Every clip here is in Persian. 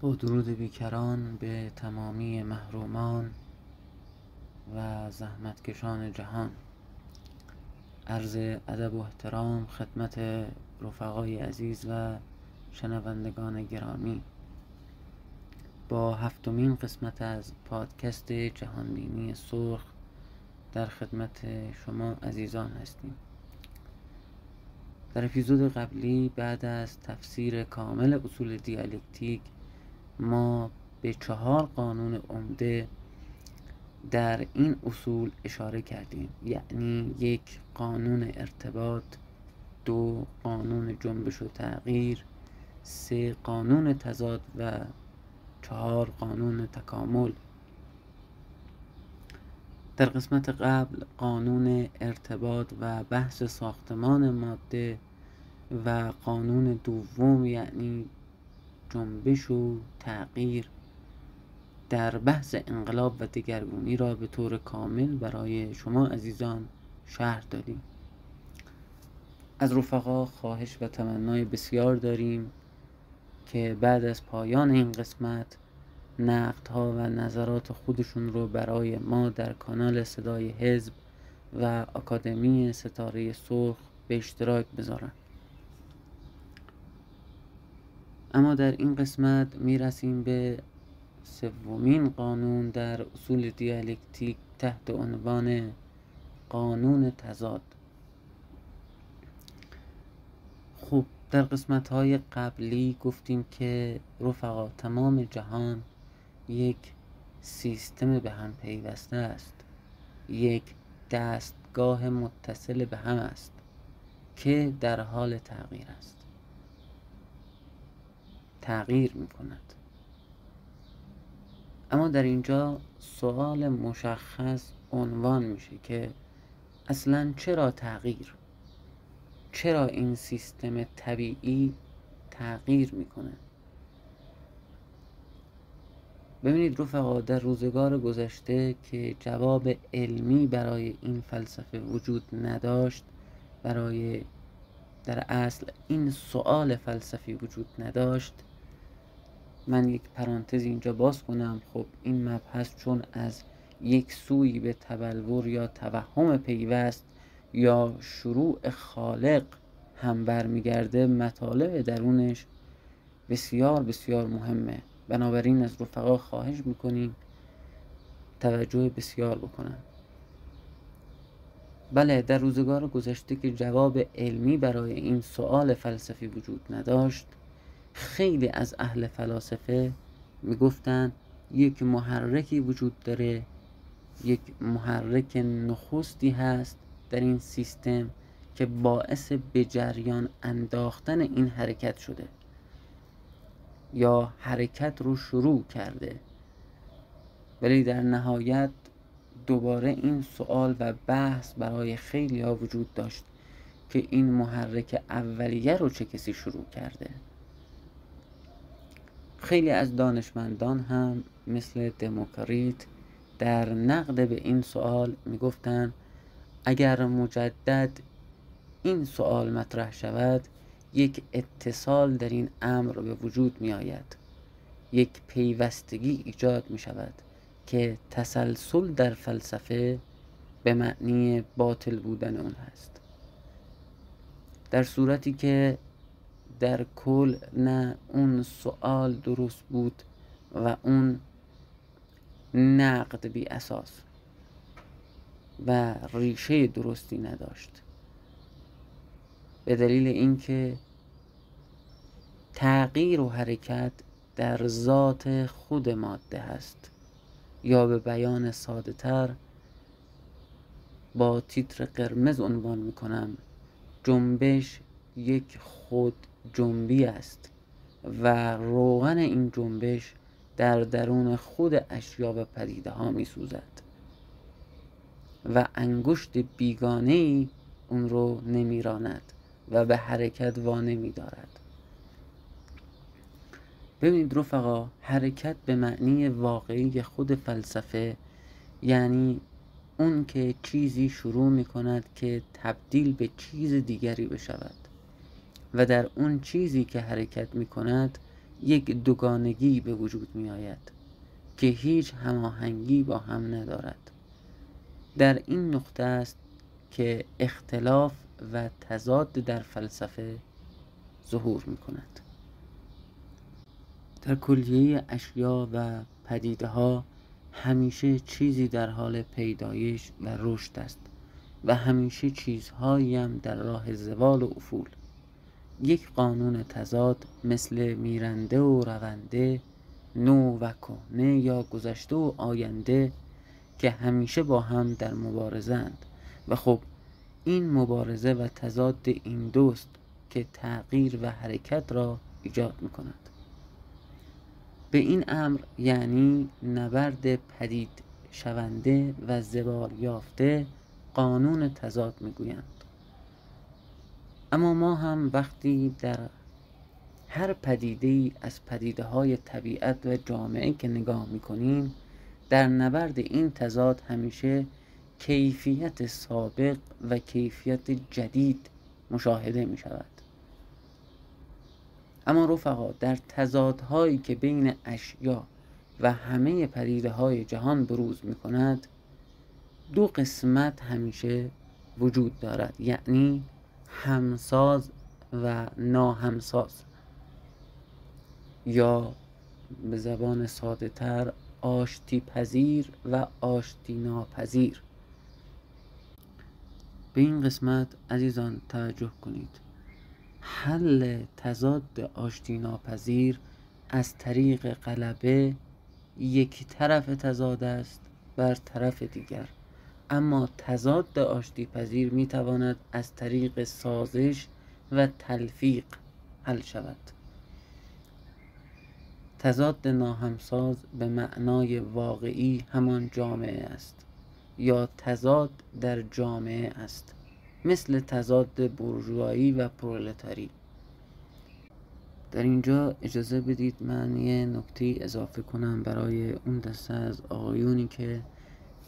با درود بیکران به تمامی محرومان و زحمتکشان جهان. عرض ادب و احترام خدمت رفقای عزیز و شنوندگان گرامی. با 7مین قسمت از پادکست جهانبینی سرخ در خدمت شما عزیزان هستیم. در اپیزود قبلی بعد از تفسیر کامل اصول دیالکتیک ما به 4 قانون عمده در این اصول اشاره کردیم، یعنی 1 قانون ارتباط، 2 قانون جنبش و تغییر، 3 قانون تضاد و 4 قانون تکامل. در قسمت قبل قانون ارتباط و بحث ساختمان ماده و قانون دوم یعنی جنبش و تغییر در بحث انقلاب و دگرگونی را به طور کامل برای شما عزیزان شرح دادیم. از رفقا خواهش و تمنای بسیار داریم که بعد از پایان این قسمت نقدها و نظرات خودشون رو برای ما در کانال صدای حزب و آکادمی ستاره سرخ به اشتراک بذارن. اما در این قسمت میرسیم به 3مین قانون در اصول دیالکتیک تحت عنوان قانون تضاد. خب در قسمت‌های قبلی گفتیم که رفقا تمام جهان یک سیستم به هم پیوسته است، یک دستگاه متصل به هم است که در حال تغییر است، تغییر می کند. اما در اینجا سوال مشخص عنوان میشه که اصلاً چرا تغییر؟ چرا این سیستم طبیعی تغییر میکنه؟ ببینید رفقا، در روزگار گذشته که جواب علمی برای این فلسفه وجود نداشت، برای در اصل این سوال فلسفی وجود نداشت، من یک پرانتز اینجا باز کنم. خب این مبحث چون از یک سوی به تبلور یا توهم پیوست یا شروع خالق هم برمیگرده، مطالب درونش بسیار بسیار مهمه. بنابراین از رفقا خواهش میکنیم توجه بسیار بکنن. بله، در روزگار گذشته که جواب علمی برای این سوال فلسفی وجود نداشت، خیلی از اهل فلاسفه میگفتن یک محرکی وجود داره، یک محرک نخستی هست در این سیستم که باعث به جریان انداختن این حرکت شده یا حرکت رو شروع کرده. ولی در نهایت دوباره این سوال و بحث برای خیلی ها وجود داشت که این محرک اولیه رو چه کسی شروع کرده. خیلی از دانشمندان هم مثل دموکریت در نقد به این سوال میگفتن اگر مجدد این سوال مطرح شود، یک اتصال در این امر به وجود می آید، یک پیوستگی ایجاد می شود که تسلسل در فلسفه به معنی باطل بودن اون هست. در صورتی که در کل نه اون سوال درست بود و اون نقد بی اساس و ریشه درستی نداشت، به دلیل اینکه تغییر و حرکت در ذات خود ماده هست، یا به بیان ساده تر با تیتر قرمز عنوان میکنم، جنبش یک خود جنبی است و روغن این جنبش در درون خود اشیا و پدیده ها می سوزد و انگشت بیگانه‌ای اون رو نمیراند و به حرکت وانمی دارد. ببینید رفقا، حرکت به معنی واقعی خود فلسفه یعنی اون که چیزی شروع می کند که تبدیل به چیز دیگری بشود و در اون چیزی که حرکت می کند یک دوگانگی به وجود می آید که هیچ هماهنگی با هم ندارد. در این نقطه است که اختلاف و تضاد در فلسفه ظهور می کند. در کلیه اشیا و پدیده ها همیشه چیزی در حال پیدایش و رشد است و همیشه چیزهایی هم در راه زوال و افول. یک قانون تضاد مثل میرنده و رونده، نو و کهنه یا گذشته و آینده که همیشه با هم در مبارزند و خب این مبارزه و تضاد این دوست که تغییر و حرکت را ایجاد می کند. به این امر یعنی نبرد پدید شونده و زوال یافته قانون تضاد می گویند. اما ما هم وقتی در هر پدیده‌ای از پدیده‌های طبیعت و جامعه که نگاه می کنیم، در نبرد این تضاد همیشه کیفیت سابق و کیفیت جدید مشاهده می شود. اما رفقا، در تضادهایی که بین اشیا و همه پدیده‌های جهان بروز می کند، دو قسمت همیشه وجود دارد، یعنی همساز و ناهمساز، یا به زبان ساده تر آشتی پذیر و آشتی ناپذیر. به این قسمت عزیزان توجه کنید. حل تضاد آشتی ناپذیر از طریق غلبه یک طرف تضاد است بر طرف دیگر، اما تضاد آشتی پذیر می تواند از طریق سازش و تلفیق حل شود. تضاد ناهمساز به معنای واقعی همان جامعه است یا تضاد در جامعه است، مثل تضاد بورژوایی و پرولتاری. در اینجا اجازه بدید من یه نکته اضافه کنم برای اون دسته از آقایونی که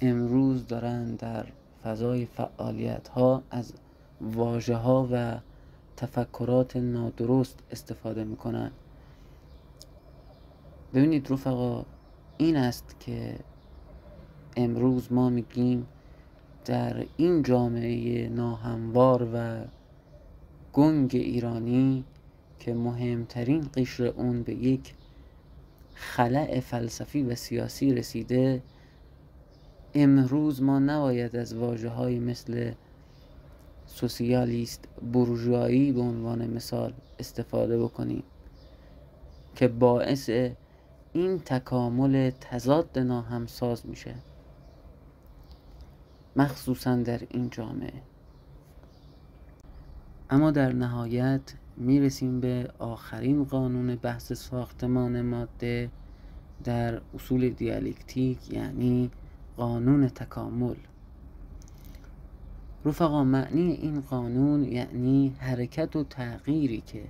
امروز دارن در فضای فعالیت ها از واژه ها و تفکرات نادرست استفاده میکنن. ببینید رفقا، این است که امروز ما میگیم در این جامعه ناهموار و گنگ ایرانی که مهمترین قشر اون به یک خلأ فلسفی و سیاسی رسیده، امروز ما نباید از واژه‌هایی مثل سوسیالیست، بورژوایی به عنوان مثال استفاده بکنیم که باعث این تکامل تضاد ناهمساز میشه، مخصوصا در این جامعه. اما در نهایت میرسیم به آخرین قانون بحث ساختمان ماده در اصول دیالکتیک، یعنی قانون تکامل. رفقا، معنی این قانون یعنی حرکت و تغییری که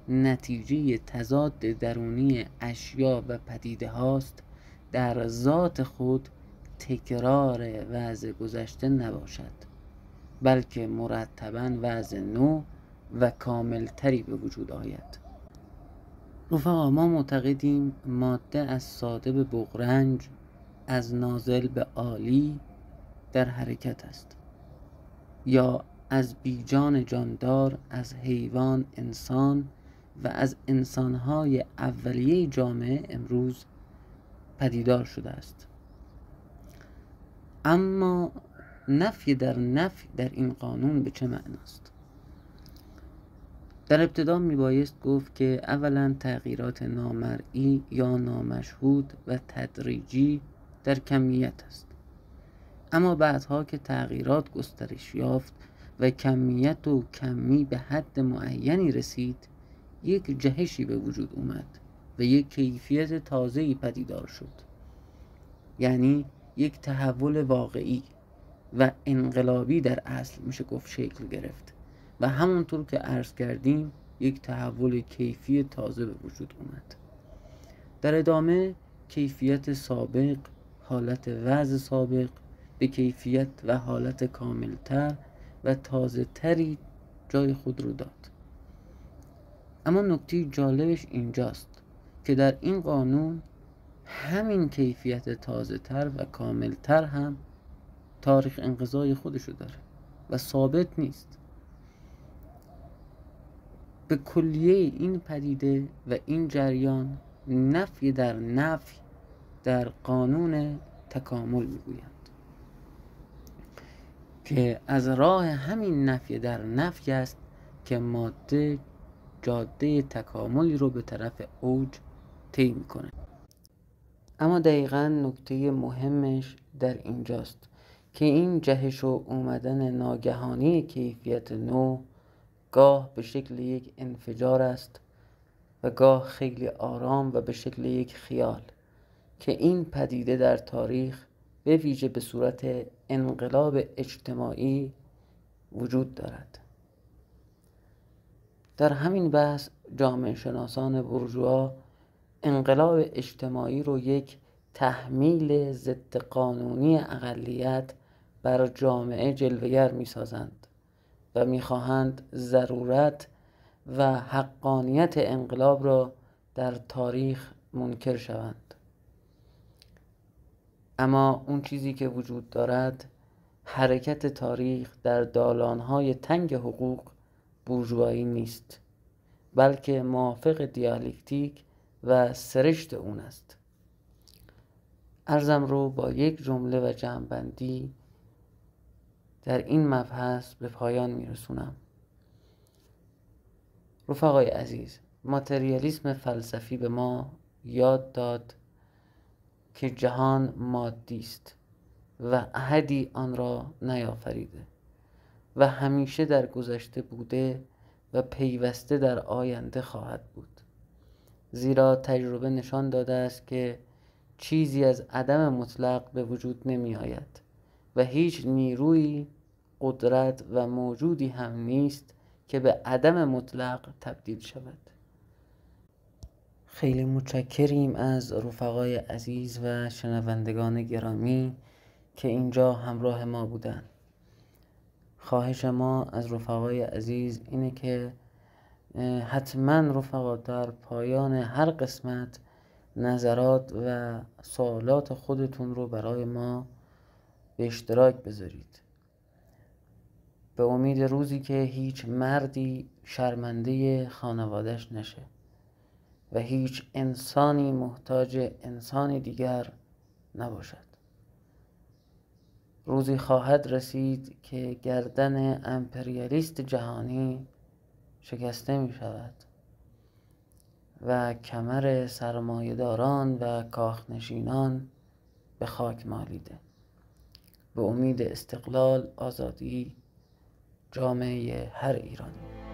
نتیجه تضاد درونی اشیا و پدیده هاست در ذات خود تکرار وضع گذشته نباشد، بلکه مرتباً وضع نو و کاملتری به وجود آید. رفقا، ما معتقدیم ماده از ساده به بغرنج، از نازل به عالی در حرکت است، یا از بیجان جاندار، از حیوان انسان و از انسانهای اولیه جامعه امروز پدیدار شده است. اما نفی در این قانون به چه معناست؟ در ابتدا میبایست گفت که اولا تغییرات نامرئی یا نامشهود و تدریجی در کمیت است، اما بعدها که تغییرات گسترش یافت و کمیت و کمی به حد معینی رسید، یک جهشی به وجود اومد و یک کیفیت تازه‌ای پدیدار شد، یعنی یک تحول واقعی و انقلابی در اصل میشه گفت شکل گرفت و همونطور که عرض کردیم یک تحول کیفی تازه به وجود اومد. در ادامه کیفیت سابق، حالت وضع سابق به کیفیت و حالت کاملتر و تازه تری جای خود رو داد. اما نکته جالبش اینجاست که در این قانون همین کیفیت تازه تر و کامل تر هم تاریخ انقضای خودشو داره و ثابت نیست. به کلیه این پدیده و این جریان نفی در نفی در قانون تکامل میگویند که از راه همین نفی در نفی است که ماده جاده تکاملی رو به طرف اوج طی میکنه. اما دقیقاً نکته مهمش در اینجاست که این جهش و اومدن ناگهانی کیفیت نو گاه به شکل یک انفجار است و گاه خیلی آرام و به شکل یک خیال که این پدیده در تاریخ به ویژه به صورت انقلاب اجتماعی وجود دارد. در همین بحث جامعه شناسان بورژوا انقلاب اجتماعی رو یک تحمیل ضد قانونی اقلیت بر جامعه جلوه‌گر می‌سازند و می‌خواهند ضرورت و حقانیت انقلاب را در تاریخ منکر شوند. اما اون چیزی که وجود دارد حرکت تاریخ در دالان‌های تنگ حقوق بورژوایی نیست، بلکه موافق دیالکتیک و سرشت اون است. عرضم رو با یک جمله و جمع‌بندی در این مبحث به پایان میرسونم. رفقای عزیز، ماتریالیسم فلسفی به ما یاد داد که جهان مادی است و احدی آن را نیافریده و همیشه در گذشته بوده و پیوسته در آینده خواهد بود، زیرا تجربه نشان داده است که چیزی از عدم مطلق به وجود نمی آید و هیچ نیروی، قدرت و موجودی هم نیست که به عدم مطلق تبدیل شود. خیلی متشکریم از رفقای عزیز و شنوندگان گرامی که اینجا همراه ما بودن. خواهش ما از رفقای عزیز اینه که حتما رفقا در پایان هر قسمت نظرات و سوالات خودتون رو برای ما به اشتراک بذارید، به امید روزی که هیچ مردی شرمنده خانواده‌اش نشه و هیچ انسانی محتاج انسانی دیگر نباشد. روزی خواهد رسید که گردن امپریالیست جهانی شکسته می شود و کمر سرمایه‌داران و کاخنشینان به خاک مالیده. به امید استقلال، آزادی جامعه هر ایرانی.